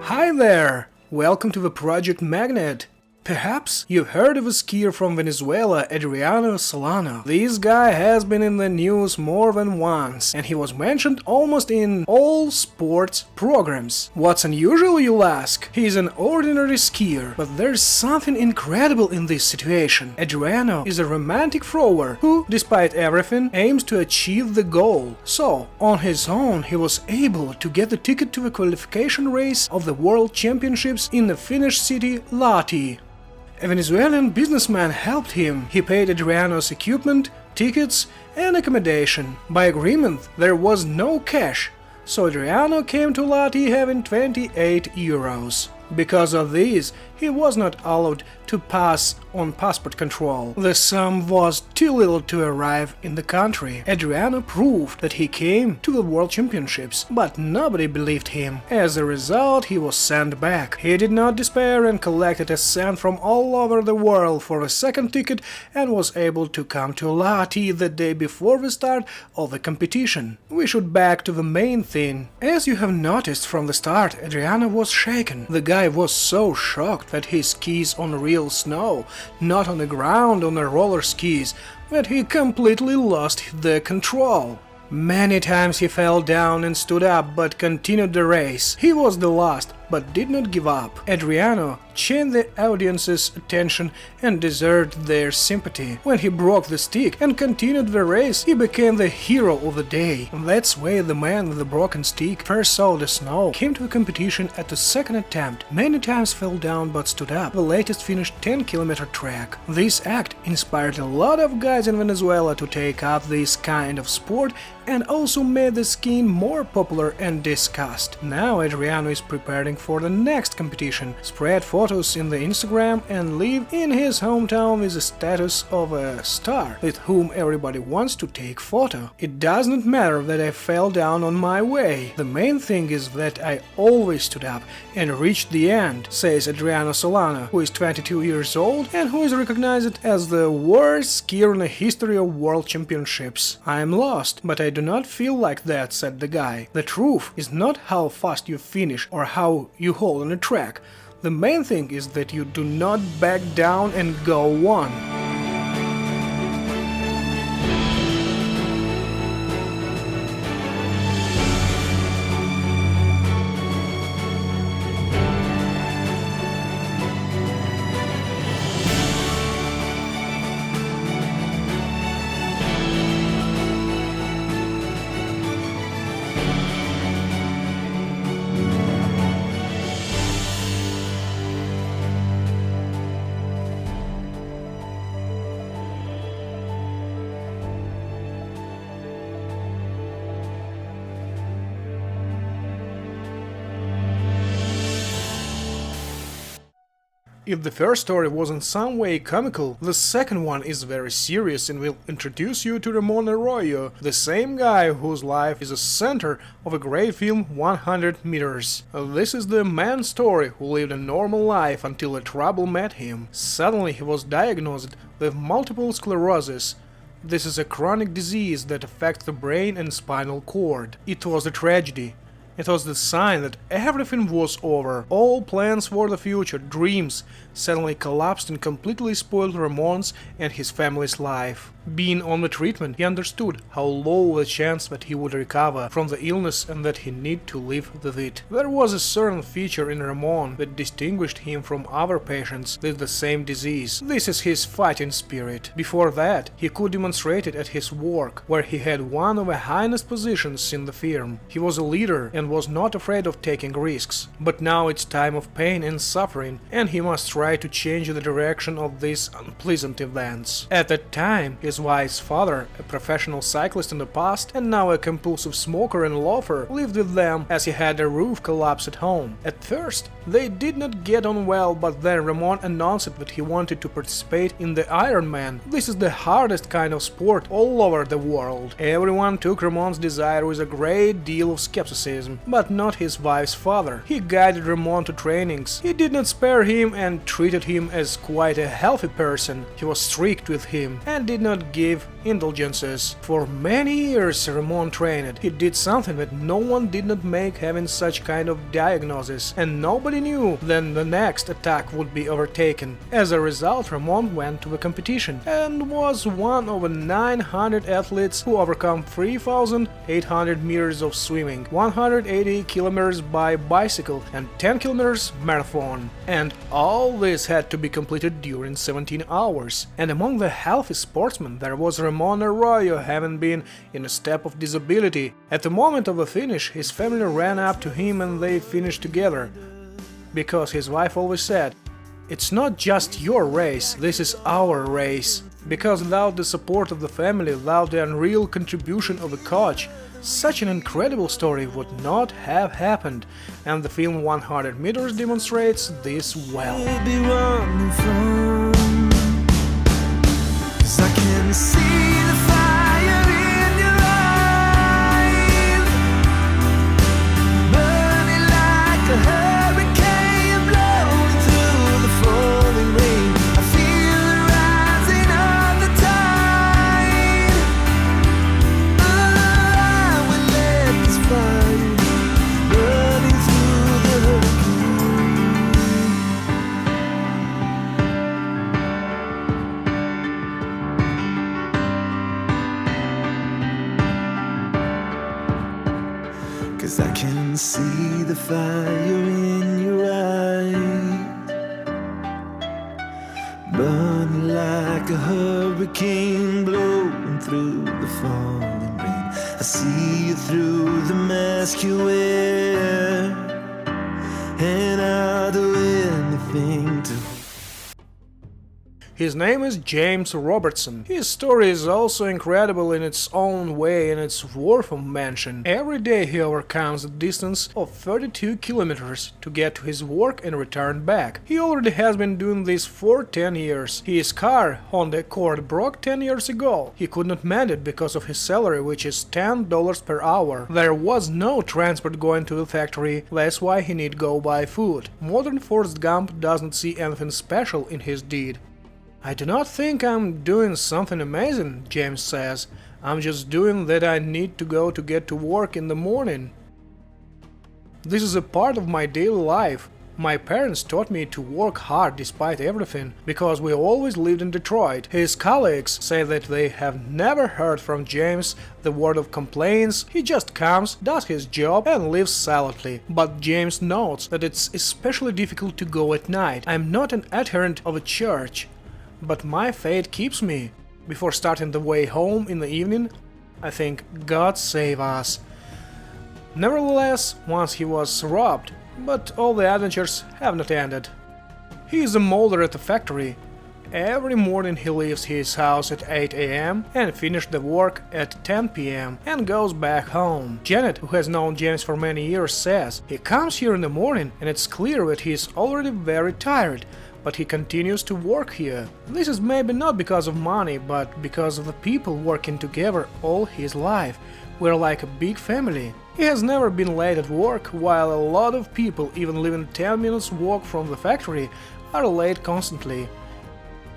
Hi there! Welcome to the Project Magnet. Perhaps you've heard of a skier from Venezuela, Adriano Solano. This guy has been in the news more than once, and he was mentioned almost in all sports programs. What's unusual, you'll ask? He's an ordinary skier, but there's something incredible in this situation. Adriano is a romantic thrower who, despite everything, aims to achieve the goal. So, on his own, he was able to get the ticket to the qualification race of the World Championships in the Finnish city Lahti. A Venezuelan businessman helped him. He paid Adriano's equipment, tickets, and accommodation. By agreement, there was no cash, so Adriano came to Lahti having 28 euros. Because of this, he was not allowed to pass on passport control. The sum was too little to arrive in the country. Adriano proved that he came to the World Championships, but nobody believed him. As a result, he was sent back. He did not despair and collected a cent from all over the world for a second ticket and was able to come to Lahti the day before the start of the competition. We should back to the main thing. As you have noticed from the start, Adriano was shaken. The guy was so shocked that he skis on real snow, not on the ground on the roller skis, that he completely lost the control. Many times he fell down and stood up, but continued the race. He was the last, but did not give up. Adriano chained the audience's attention and deserved their sympathy. When he broke the stick and continued the race, he became the hero of the day. That's why the man with the broken stick first saw the snow, came to a competition at the second attempt, many times fell down but stood up. The latest finished 10-kilometer track. This act inspired a lot of guys in Venezuela to take up this kind of sport and also made the skiing more popular and discussed. Now Adriano is preparing for the next competition, spread photos in the Instagram and live in his hometown with the status of a star with whom everybody wants to take photo. It does not matter that I fell down on my way. The main thing is that I always stood up and reached the end, says Adriano Solano, who is 22 years old and who is recognized as the worst skier in the history of World Championships. I am lost, but I do not feel like that, said the guy. The truth is not how fast you finish or how you hold on a track. The main thing is that you do not back down and go on. If the first story was in some way comical, the second one is very serious and will introduce you to Ramon Arroyo, the same guy whose life is a center of a great film 100 meters. This is the man's story who lived a normal life until a trouble met him. Suddenly he was diagnosed with multiple sclerosis. This is a chronic disease that affects the brain and spinal cord. It was a tragedy. It was the sign that everything was over. All plans for the future, dreams, suddenly collapsed and completely spoiled Ramon's and his family's life. Being on the treatment, he understood how low the chance that he would recover from the illness and that he need to live with it. There was a certain feature in Ramon that distinguished him from other patients with the same disease. This is his fighting spirit. Before that, he could demonstrate it at his work, where he had one of the highest positions in the firm. He was a leader and was not afraid of taking risks. But now it's time of pain and suffering, and he must try to change the direction of these unpleasant events. At that time, his wife's father, a professional cyclist in the past and now a compulsive smoker and loafer, lived with them as he had a roof collapse at home. At first, they did not get on well, but then Ramon announced that he wanted to participate in the Ironman. This is the hardest kind of sport all over the world. Everyone took Ramon's desire with a great deal of skepticism. Ramon, but not his wife's father. He guided Ramon to trainings. He did not spare him and treated him as quite a healthy person. He was strict with him and did not give indulgences. For many years Ramon trained. He did something that no one did not make, having such kind of diagnosis, and nobody knew then the next attack would be overtaken. As a result, Ramon went to the competition and was one of the 900 athletes who overcome 3,800 meters of swimming, 180 kilometers by bicycle and 10 kilometers marathon. And all this had to be completed during 17 hours. And among the healthy sportsmen there was Ramon Arroyo, having been in a step of disability. At the moment of the finish, his family ran up to him and they finished together. Because his wife always said, "It's not just your race, this is our race." Because without the support of the family, without the unreal contribution of the coach, such an incredible story would not have happened, and the film 100 meters demonstrates this well. Cause I can see the fire in your eyes, burning like a hurricane blowing through the falling rain. I see you through the mask you wear, and I'll do anything to. His name is James Robertson. His story is also incredible in its own way and it's worth of mention. Every day he overcomes a distance of 32 kilometers to get to his work and return back. He already has been doing this for 10 years. His car, Honda Accord, broke 10 years ago. He could not mend it because of his salary, which is $10 per hour. There was no transport going to the factory, that's why he need go buy food. Modern Forrest Gump doesn't see anything special in his deed. "I do not think I'm doing something amazing," James says. "I'm just doing that I need to go to get to work in the morning. This is a part of my daily life. My parents taught me to work hard despite everything, because we always lived in Detroit." His colleagues say that they have never heard from James the word of complaints. He just comes, does his job and lives silently. But James notes that it's especially difficult to go at night. "I'm not an adherent of a church, but my faith keeps me. Before starting the way home in the evening, I think, God save us." Nevertheless, once he was robbed, but all the adventures have not ended. He is a molder at the factory. Every morning he leaves his house at 8 a.m. and finishes the work at 10 p.m. and goes back home. Janet, who has known James for many years, says he comes here in the morning and it's clear that he is already very tired, but he continues to work here. This is maybe not because of money, but because of the people working together all his life. We're like a big family. He has never been late at work, while a lot of people, even living 10 minutes walk from the factory, are late constantly.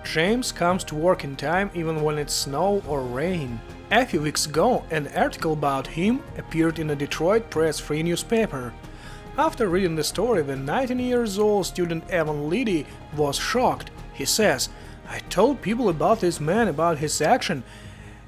James comes to work in time even when it's snow or rain. A few weeks ago, an article about him appeared in a Detroit Press Free newspaper. After reading the story, the 19-year-old student Evan Liddy was shocked. He says, "I told people about this man, about his action,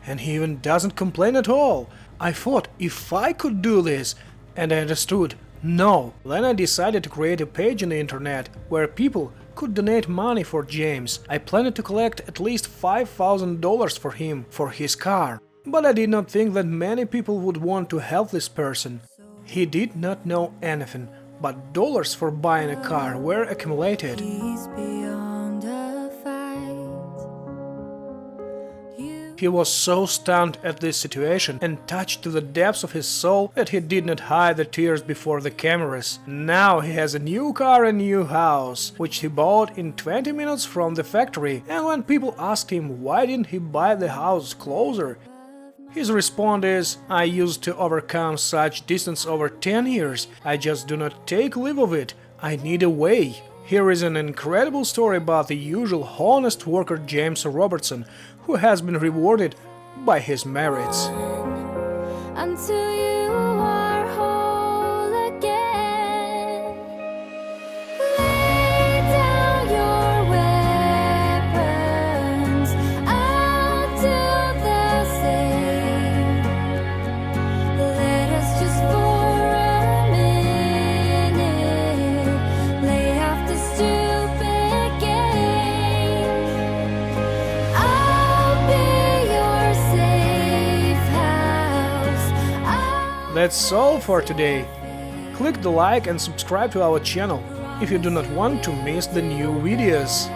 and he even doesn't complain at all. I thought if I could do this, and I understood, no. Then I decided to create a page on the internet where people could donate money for James. I planned to collect at least $5,000 for him, for his car. But I did not think that many people would want to help this person. He did not know anything, but dollars for buying a car were accumulated." He was so stunned at this situation and touched to the depths of his soul that he did not hide the tears before the cameras. Now he has a new car and new house, which he bought in 20 minutes from the factory, and when people asked him why didn't he buy the house closer, His response is, I used to overcome such distance over 10 years, I just do not take leave of it, I need a way. Here is an incredible story about the usual honest worker James Robertson, who has been rewarded by his merits. Until you are whole again, lay down your weapons, I'll do the same. Let us just for a minute lay off the stupid game. I'll be your safe house. That's all for today. Click the like and subscribe to our channel if you do not want to miss the new videos.